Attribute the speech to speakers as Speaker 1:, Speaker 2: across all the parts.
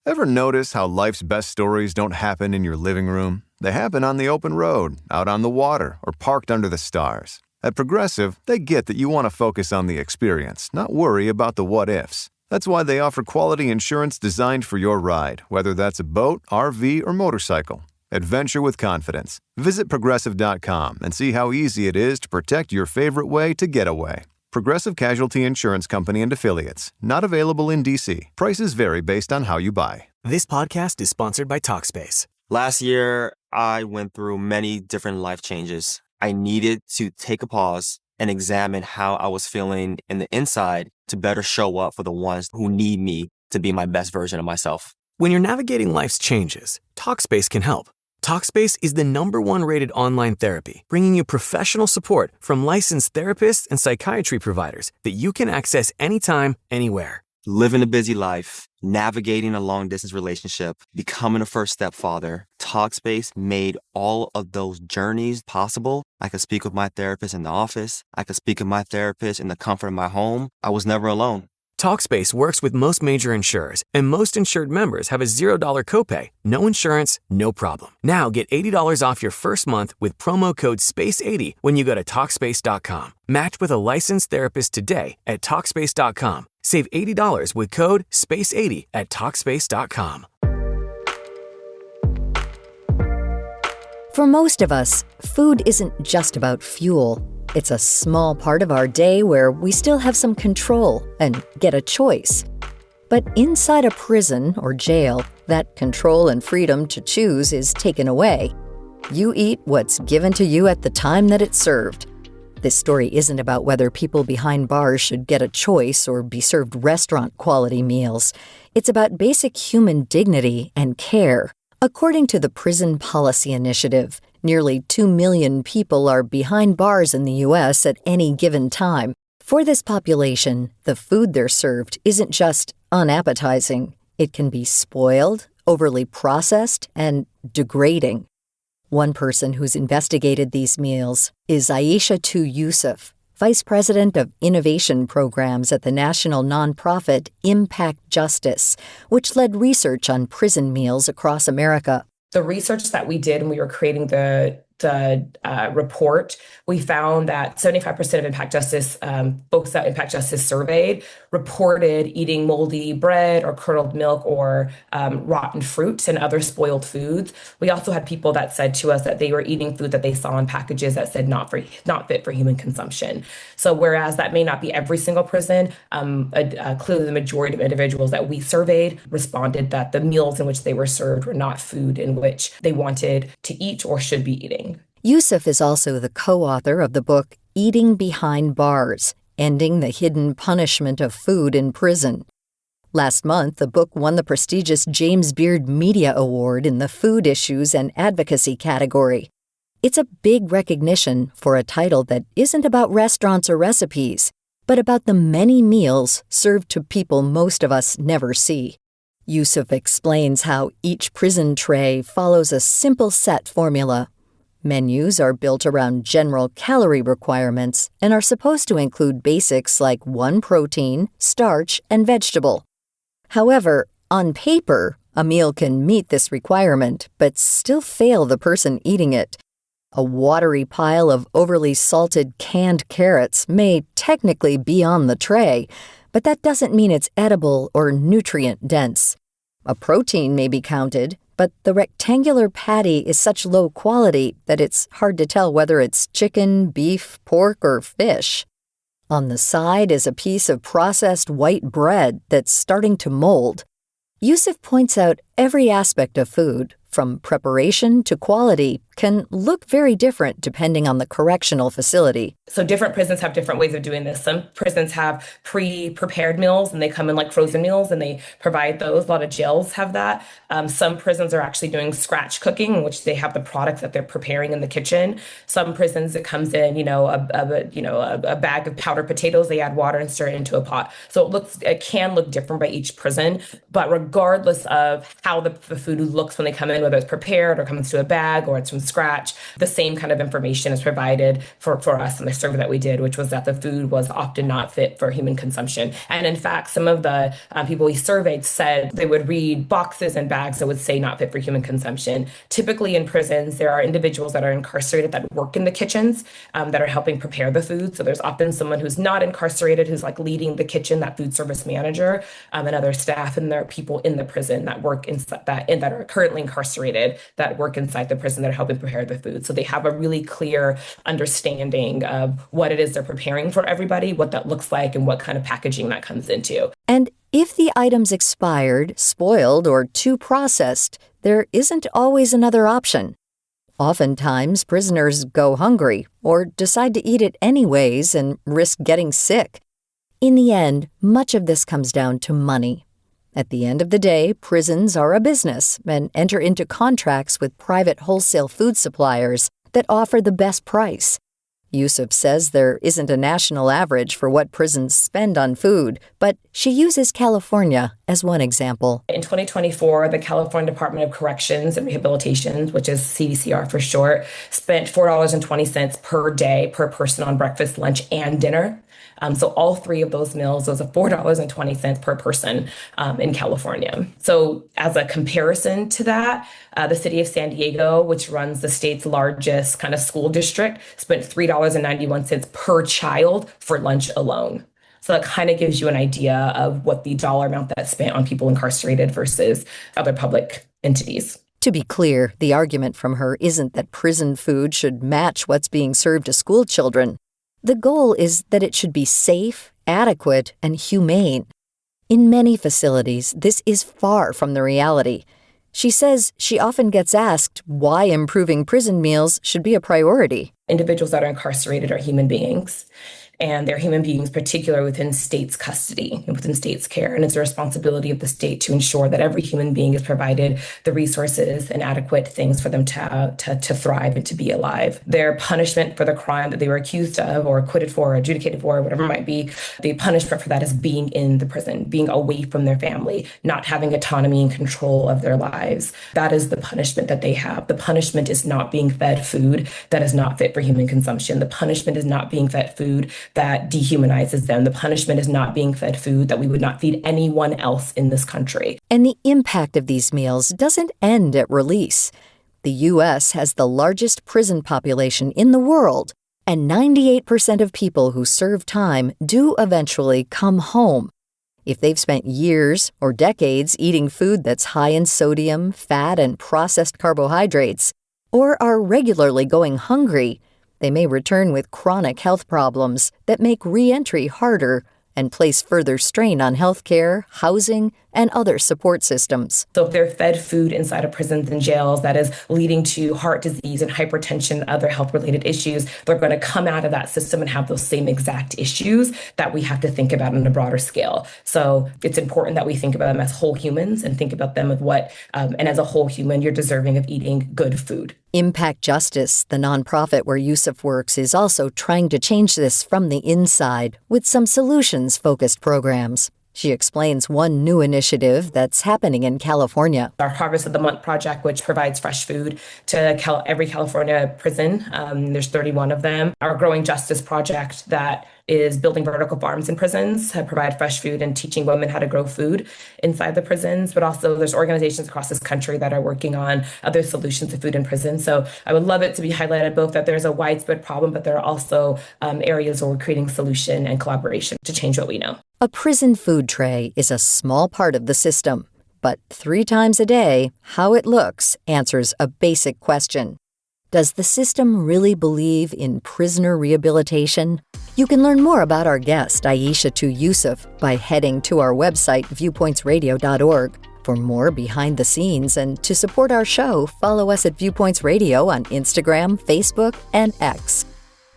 Speaker 1: Ever notice how life's best stories don't happen in your living room? They happen on the open road, out on the water, or parked under the stars. At Progressive, they get that you want to focus on the experience, not worry about the what-ifs. That's why they offer quality insurance designed for your ride, whether that's a boat, RV, or motorcycle. Adventure with confidence. Visit Progressive.com and see how easy it is to protect your favorite way to get away. Progressive Casualty Insurance Company and Affiliates. Not available in D.C. Prices vary based on how you buy.
Speaker 2: This podcast is sponsored by Talkspace.
Speaker 3: Last year, I went through many different life changes. I needed to take a pause and examine how I was feeling in the inside to better show up for the ones who need me to be my best version of myself.
Speaker 2: When you're navigating life's changes, Talkspace can help. Talkspace is the #1 rated online therapy, bringing you professional support from licensed therapists and psychiatry providers that you can access anytime, anywhere.
Speaker 3: Living a busy life, navigating a long-distance relationship, becoming a first-step father, Talkspace made all of those journeys possible. I could speak with my therapist in the office. I could speak with my therapist in the comfort of my home. I was never alone.
Speaker 2: Talkspace works with most major insurers, and most insured members have a $0 copay. No insurance, no problem. Now get $80 off your first month with promo code SPACE80 when you go to Talkspace.com. Match with a licensed therapist today at Talkspace.com. Save $80 with code SPACE80 at Talkspace.com.
Speaker 4: For most of us, food isn't just about fuel. It's a small part of our day where we still have some control and get a choice. But inside a prison or jail, that control and freedom to choose is taken away. You eat what's given to you at the time that it's served. This story isn't about whether people behind bars should get a choice or be served restaurant-quality meals. It's about basic human dignity and care. According to the Prison Policy Initiative, nearly 2 million people are behind bars in the U.S. at any given time. For this population, the food they're served isn't just unappetizing. It can be spoiled, overly processed, and degrading. One person who's investigated these meals is Aishatu Yusuf, Vice President of Innovation Programs at the national nonprofit Impact Justice, which led research on prison meals across America.
Speaker 5: The research that we did when we were creating the report, we found that 75% of Impact Justice, folks that Impact Justice surveyed, reported eating moldy bread or curdled milk or rotten fruit and other spoiled foods. We also had people that said to us that they were eating food that they saw in packages that said not fit for human consumption. So whereas that may not be every single prison, clearly the majority of individuals that we surveyed responded that the meals in which they were served were not food in which they wanted to eat or should be eating.
Speaker 4: Yusuf is also the co-author of the book Eating Behind Bars, Ending the Hidden Punishment of Food in Prison. Last month, the book won the prestigious James Beard Media Award in the Food Issues and Advocacy category. It's a big recognition for a title that isn't about restaurants or recipes, but about the many meals served to people most of us never see. Yusuf explains how each prison tray follows a simple set formula. Menus are built around general calorie requirements and are supposed to include basics like 1 protein, starch, and vegetable. However, on paper, a meal can meet this requirement, but still fail the person eating it. A watery pile of overly salted canned carrots may technically be on the tray, but that doesn't mean it's edible or nutrient-dense. A protein may be counted, but the rectangular patty is such low quality that it's hard to tell whether it's chicken, beef, pork, or fish. On the side is a piece of processed white bread that's starting to mold. Yusuf points out every aspect of food, from preparation to quality, can look very different depending on the correctional facility.
Speaker 5: So different prisons have different ways of doing this. Some prisons have pre-prepared meals and they come in like frozen meals and they provide those. A lot of jails have that. Some prisons are actually doing scratch cooking, in which they have the products that they're preparing in the kitchen. Some prisons, it comes in, a bag of powdered potatoes. They add water and stir it into a pot. So it can look different by each prison. But regardless of how the food looks when they come in, whether it's prepared or comes to a bag or it's from scratch. The same kind of information is provided for us in the survey that we did, which was that the food was often not fit for human consumption. And in fact, some of the people we surveyed said they would read boxes and bags that would say not fit for human consumption. Typically in prisons, there are individuals that are incarcerated that work in the kitchens that are helping prepare the food. So there's often someone who's not incarcerated who's like leading the kitchen, that food service manager, and other staff. And there are people in the prison that work inside that are currently incarcerated that work inside the prison that are helping prepare the food. So they have a really clear understanding of what it is they're preparing for everybody, what that looks like, and what kind of packaging that comes into.
Speaker 4: And if the item's expired, spoiled, or too processed, there isn't always another option. Oftentimes, prisoners go hungry or decide to eat it anyways and risk getting sick. In the end, much of this comes down to money. At the end of the day, prisons are a business and enter into contracts with private wholesale food suppliers that offer the best price. Yusuf says there isn't a national average for what prisons spend on food, but she uses California as one example.
Speaker 5: In 2024, the California Department of Corrections and Rehabilitation, which is CDCR for short, spent $4.20 per day per person on breakfast, lunch, and dinner. So all three of those meals, those are $4.20 per person in California. So as a comparison to that, the city of San Diego, which runs the state's largest kind of school district, spent $3.91 per child for lunch alone. So that kind of gives you an idea of what the dollar amount that's spent on people incarcerated versus other public entities.
Speaker 4: To be clear, the argument from her isn't that prison food should match what's being served to school children. The goal is that it should be safe, adequate, and humane. In many facilities, this is far from the reality. She says she often gets asked why improving prison meals should be a priority.
Speaker 5: Individuals that are incarcerated are human beings. And they're human beings, particularly within state's custody and within state's care. And it's the responsibility of the state to ensure that every human being is provided the resources and adequate things for them to thrive and to be alive. Their punishment for the crime that they were accused of or acquitted for or adjudicated for, whatever it might be, the punishment for that is being in the prison, being away from their family, not having autonomy and control of their lives. That is the punishment that they have. The punishment is not being fed food that is not fit for human consumption. The punishment is not being fed food that dehumanizes them. The punishment is not being fed food that we would not feed anyone else in this country.
Speaker 4: And the impact of these meals doesn't end at release. The U.S. has the largest prison population in the world, and 98% of people who serve time do eventually come home. If they've spent years or decades eating food that's high in sodium, fat, and processed carbohydrates, or are regularly going hungry, they may return with chronic health problems that make re-entry harder and place further strain on healthcare, housing, and other support systems.
Speaker 5: So if they're fed food inside of prisons and jails that is leading to heart disease and hypertension and other health-related issues, they're going to come out of that system and have those same exact issues that we have to think about on a broader scale. So it's important that we think about them as whole humans and think about them as and as a whole human, you're deserving of eating good food.
Speaker 4: Impact Justice, the nonprofit where Yusuf works, is also trying to change this from the inside with some solutions-focused programs. She explains one new initiative that's happening in California.
Speaker 5: Our Harvest of the Month project, which provides fresh food to every California prison. There's 31 of them. Our Growing Justice project that is building vertical farms in prisons to provide fresh food and teaching women how to grow food inside the prisons. But also there's organizations across this country that are working on other solutions to food in prison. So I would love it to be highlighted both that there's a widespread problem, but there are also areas where we're creating solution and collaboration to change what we know.
Speaker 4: A prison food tray is a small part of the system, but 3 times a day, how it looks answers a basic question. Does the system really believe in prisoner rehabilitation? You can learn more about our guest, Aishatu Yusuf, by heading to our website, viewpointsradio.org. For more behind the scenes and to support our show, follow us at Viewpoints Radio on Instagram, Facebook, and X.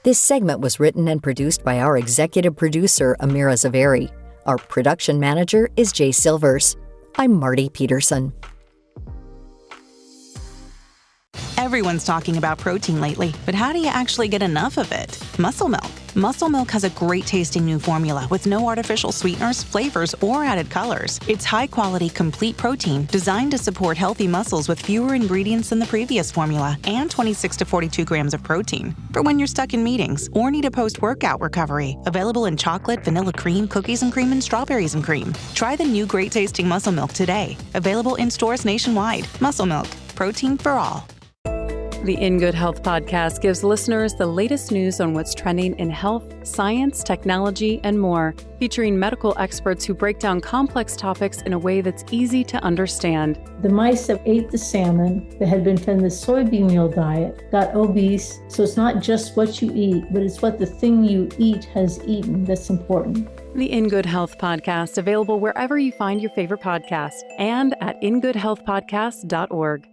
Speaker 4: This segment was written and produced by our executive producer, Amirah Zaveri. Our production manager is Jay Silvers. I'm Marty Peterson.
Speaker 6: Everyone's talking about protein lately, but how do you actually get enough of it? Muscle milk. Muscle Milk has a great tasting new formula with no artificial sweeteners, flavors, or added colors. It's high-quality, complete protein designed to support healthy muscles with fewer ingredients than the previous formula and 26 to 42 grams of protein. For when you're stuck in meetings or need a post-workout recovery. Available in chocolate, vanilla cream, cookies and cream, and strawberries and cream. Try the new great-tasting Muscle Milk today. Available in stores nationwide. Muscle Milk. Protein for all.
Speaker 7: The In Good Health podcast gives listeners the latest news on what's trending in health, science, technology, and more, featuring medical experts who break down complex topics in a way that's easy to understand.
Speaker 8: The mice that ate the salmon that had been fed the soybean meal diet got obese, so it's not just what you eat, but it's what the thing you eat has eaten that's important.
Speaker 7: The In Good Health podcast, available wherever you find your favorite podcast and at ingoodhealthpodcast.org.